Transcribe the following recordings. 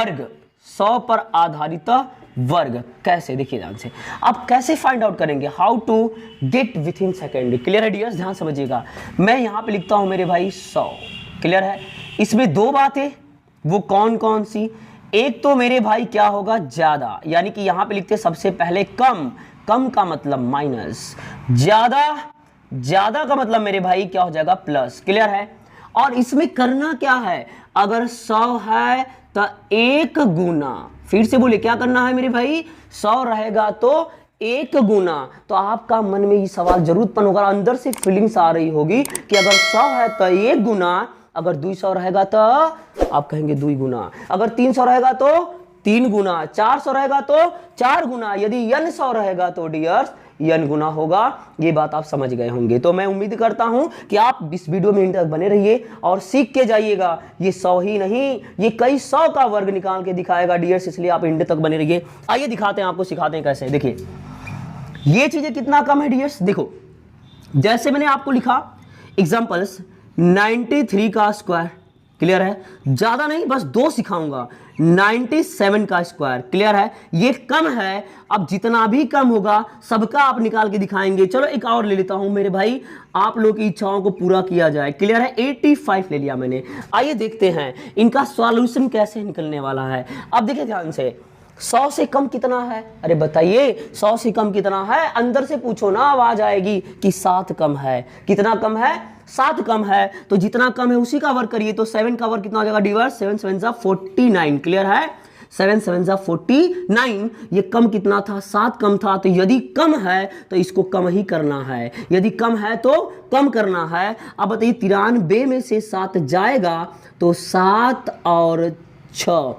वर्ग, 100 पर आधारित वर्ग। कैसे, देखिए ध्यान से, अब कैसे फाइंड आउट करेंगे, how to get within second. Clear है डियर्स, ध्यान समझिएगा। मैं यहां पे लिखता हूं मेरे भाई 100, क्लियर है। इसमें दो बातें, वो कौन कौन सी, एक तो मेरे भाई क्या होगा, ज्यादा, यानी कि यहां पे लिखते सबसे पहले कम, कम का मतलब माइनस, ज्यादा, ज्यादा का मतलब मेरे भाई क्या हो जाएगा, प्लस। क्लियर है। और इसमें करना क्या है, अगर 100 है तो 1 गुना, फिर से बोले क्या करना है मेरे भाई, 100 रहेगा तो 1 गुना। तो आपका मन में ये सवाल जरूर उत्पन्न होगा, अंदर से फीलिंग्स आ रही होगी कि अगर 100 है तो 1 गुना, अगर 200 रहेगा तो आप कहेंगे 2 गुना, अगर 300 रहेगा तो 3 गुना, 400 रहेगा तो 4 गुना, यदि n 100 रहेगा तो डियर्स n गुना होगा। ये बात आप समझ गए होंगे। तो मैं उम्मीद करता हूं कि आप इस वीडियो में तक बने रहिए और सीख के जाइएगा। ये 100 ही नहीं, ये कई 100 का वर्ग निकाल के दिखाएगा डियर्स, इसलिए आप इंड तक बने रहिए। आइए दिखाते हैं आपको, सिखाते हैं कैसे। देखिए ये चीजें कितना कम है डियर्स, देखो जैसे मैंने आपको लिखा एग्जांपल्स 93 का स्क्वायर, क्लियर है, ज्यादा नहीं बस 2 सिखाऊंगा, 97 का स्क्वायर, क्लियर है, ये कम है। अब जितना भी कम होगा सबका आप निकाल के दिखाएंगे। चलो एक और ले लेता हूं मेरे भाई, आप लोग की इच्छाओं को पूरा किया जाए। क्लियर है, 85 ले लिया मैंने। आइए देखते हैं इनका सॉल्यूशन कैसे निकलने वाला है। अब देखिए ध्यान से, 100 से कम कितना है, अरे बताइए 100 से कम कितना है, अंदर से पूछो ना, आवाज आएगी कि 7 कम है। कितना कम है, 7 कम है। तो जितना कम है उसी का वर्ग करिए, तो 7 का वर्ग कितना हो जाएगा डिवर्स, 7 7 जा 49, क्लियर है, 7 7 जा 49। ये कम कितना था, 7 कम था। तो यदि कम है तो इसको कम ही करना है, यदि कम है तो कम करना है। अब बताइए 93 में से 7 जाएगा तो 7 और 6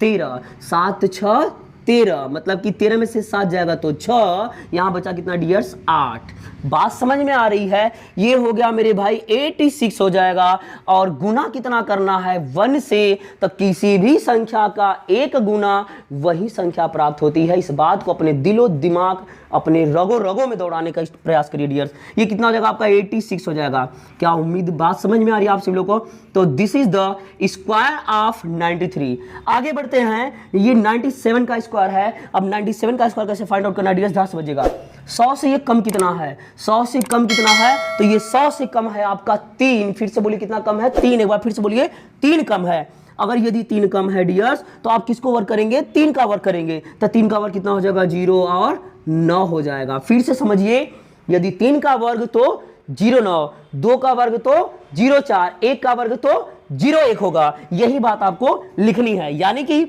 13, 7 6 13, मतलब कि 13 में से 7 जाएगा तो 6, यहां बचा कितना डियर्स, 8। बात समझ में आ रही है। ये हो गया मेरे भाई 86 हो जाएगा। और गुना कितना करना है, 1 से, तो किसी भी संख्या का 1 गुना वही संख्या प्राप्त होती है। इस बात को अपने दिलो दिमाग, अपने रगों रगों में दौड़ाने का प्रयास करिए डियर्स। ये कितना हो जाएगा आपका, 86 हो जाएगा। क्या उम्मीद, बात समझ में आ रही है आप सभी लोगों को। तो this is the square of 93। आगे बढ़ते हैं, ये 97 का स्क्वायर है। अब 97 का स्क्वायर कैसे फाइंड आउट करना डियर्स, ध्यान समझिएगा। 100 से ये कम कितना है, 100 से कम कितना है, तो ये 100 से कम है आपका 3। फिर से बोलिए कितना कम है, 3। एक बार फिर से बोलिए, 3 कम है। अगर यदि 3 कम है डियर्स तो आप किसको वर्ग करेंगे, 3 का वर्ग करेंगे। तो 3 का वर्ग कितना हो जाएगा, 0 और 9 हो जाएगा। फिर से समझिए, यदि 3 का वर्ग तो 0 9, 2 का वर्ग तो 0 4, 1 का वर्ग तो 0 1 होगा। यही बात आपको लिखनी है, यानी कि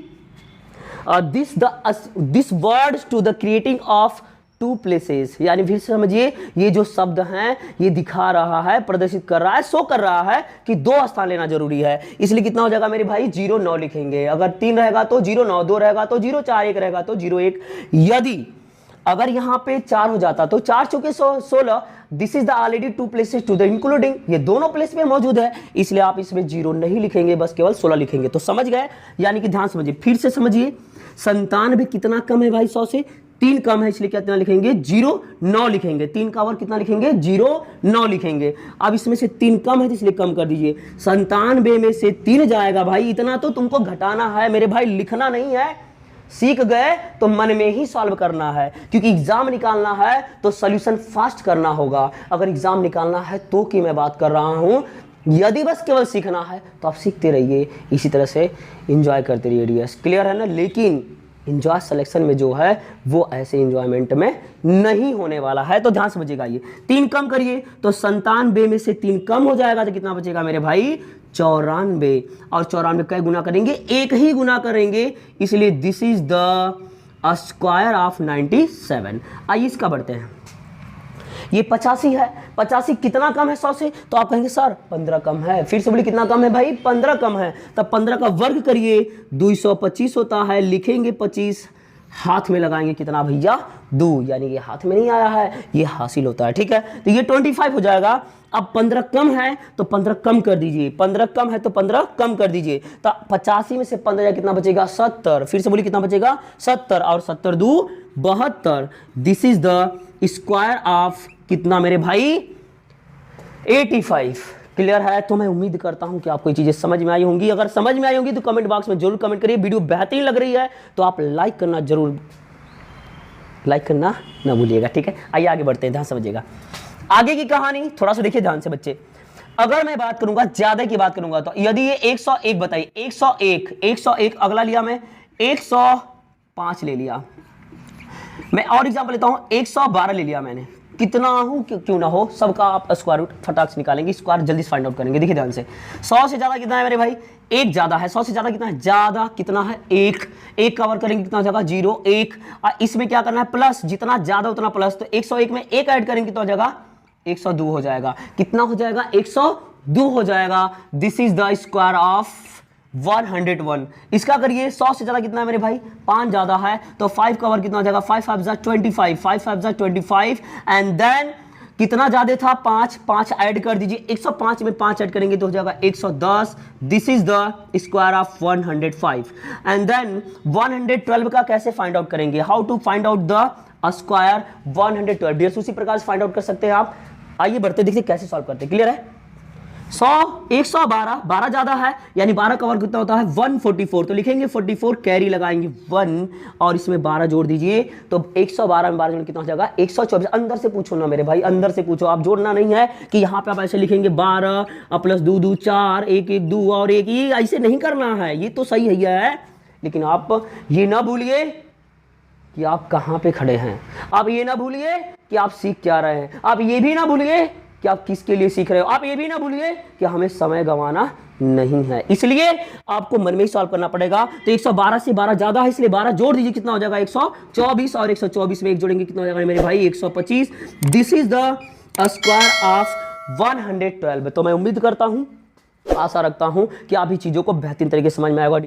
this words to the creating of 2 places, यानी फिर से समझिए, ये जो शब्द हैं ये दिखा रहा है, प्रदर्शित कर रहा है, शो कर रहा है कि 2 स्थान लेना जरूरी है। इसलिए कितना हो जाएगा मेरे भाई, 0 9 लिखेंगे। अगर 3 रहेगा तो 0 9, 2 रहेगा तो 0 4, 1 रहेगा तो 0 1। यदि अगर यहां पे 4 हो जाता तो 4 चौके 16, this is the already 2 places to the including, ये दोनों प्लेस में मौजूद है, इसलिए आप इसमें 0 नहीं लिखेंगे, बस केवल 16 लिखेंगे। तो समझ गए, यानी कि ध्यान समझिए, फिर से समझिए, 97 कितना कम है भाई, 100 से 3 कम है, इसलिए कितना लिखेंगे, 0 9 लिखेंगे। 3 का वर्ग कितना लिखेंगे, 0 9 लिखेंगे। अब इसमें से 3 कम है तो इसलिए कम कर दीजिए। 97 में से 3 जाएगा भाई, इतना तो तुमको घटाना है मेरे भाई, लिखना नहीं है। सीख गए तो मन में ही सॉल्व करना है, क्योंकि एग्जाम निकालना है तो सॉल्यूशन फास्ट करना होगा। अगर एग्जाम निकालना है तो की मैं बात कर रहा हूं, यदि बस केवल सीखना है तो आप सीखते रहिए, इसी तरह से एंजॉय करते रहिए डियर्स। क्लियर है ना। लेकिन एंजॉय सिलेक्शन में जो है वो ऐसे एंजॉयमेंट में नहीं होने वाला है, तो ध्यान समझिएगा। ये 3 कम करिए तो 97 में से 3 कम हो जाएगा तो कितना बचेगा मेरे भाई, 94। और 94 का गुना करेंगे, 1 ही गुना करेंगे, इसलिए this is the square of 97। आइए इसका बढ़ते हैं, ये 85 है। 85 कितना कम है 100 से, तो आप कहेंगे सर 15 कम है। फिर से बोलिए कितना कम है भाई, 15 कम है। तब 15 का वर्ग करिए, 225 होता है, लिखेंगे 25, हाथ में लगाएंगे कितना भैया, 2, यानी ये हाथ में नहीं आया है, ये हासिल होता है, ठीक है। तो ये 25 हो जाएगा। अब 15 कम है तो 15 कम कर दीजिए, 15 कम है तो 15 कम कर दीजिए। तो 85 में से 15 कितना बचेगा, 70। फिर से बोलिए कितना बचेगा, 70, और 70 2 72। This is the square of कितना मेरे भाई, 85। क्लियर है? तो मैं उम्मीद करता हूं कि आपको ये चीजें समझ में आई होंगी। अगर समझ में आई होंगी तो कमेंट बॉक्स में जरूर कमेंट करिए। वीडियो बेहतरीन लग रही है तो आप लाइक करना जरूर, लाइक करना ना भूलिएगा, ठीक है? आइए आगे बढ़ते हैं, ध्यान समझिएगा। आगे की कहानी थोड़ा सा देखिए ध्यान से बच्चे। अगर मैं बात करूंगा ज्यादा की बात करूंगा तो यदि ये 101 बताइए, 101 अगला लिया मैं 105 ले लिया, मैं और एग्जांपल लेता हूं 112 ले लिया मैंने, कितना हूं क्यों ना हो सबका आप स्क्वायर रूट फटाक से निकालेंगे, स्क्वायर जल्दी से फाइंड आउट करेंगे। देखिए ध्यान से, 100 से ज्यादा कितना है मेरे भाई? एक ज्यादा है। 100 से ज्यादा कितना है? ज्यादा कितना है? एक कवर करेंगे कितना हो जाएगा? 0 1। इसमें क्या करना है? प्लस, जितना ज्यादा उतना प्लस, तो 101 में एक ऐड करेंगे कितना हो जाएगा? 102 हो जाएगा। कितना हो जाएगा? 102 हो जाएगा। This is the square of 101। इसका करिए 100 से ज्यादा कितना है मेरे भाई? 5 ज्यादा है, तो 5 कवर कितना हो जाएगा? 5 5 25, 5 5 25 एंड देन कितना ज्यादा था? 5 ऐड कर दीजिए, 105 में 5 ऐड करेंगे तो हो जाएगा 110। This is the square of 105 and then 112 का कैसे फाइंड आउट करेंगे? How to find out the square 112? Dears उसी प्रकार से फाइंड आउट कर सकते हैं आप। आइए बढ़ते देखिए कैसे सॉल्व करते हैं। क्लियर है? 112 12 ज्यादा है, यानी 12 कवर कितना होता है? 144। तो लिखेंगे 44, कैरी लगाएंगे 1 और इसमें 12 जोड़ दीजिए, तो 112 में 12 जोड़ कितना हो जाएगा? 124। अंदर से पूछो ना मेरे भाई, अंदर से पूछो, आप जोड़ना नहीं है कि यहाँ पे आप ऐसे लिखेंगे 12 प्लस 2 2 4 1 1 2 और 1, ये ऐसे नहीं करना है। ये तो सही है, लेकिन आप ये ना भूलिए कि आप कहाँ पे खड़े हैं, आप ये ना भूलिए कि आप सीख क्या रहे हैं, आप ये भी ना भूलिए कि आप किसके लिए सीख रहे हो, आप ये भी ना भूलिए कि हमें समय गंवाना नहीं है। इसलिए आपको मन में ही सॉल्व करना पड़ेगा। तो 112 से 12 ज्यादा है, इसलिए 12 जोड़ दीजिए, कितना हो जाएगा? 124 और 124 में 1 जोड़ेंगे कितना हो जाएगा मेरे भाई? 125। This is the square of 112। तो मैं उम्मीद करता हूं, आशा रखता हूं कि आप ही चीजों को बेहतरीन तरीके से समझ में आएगा।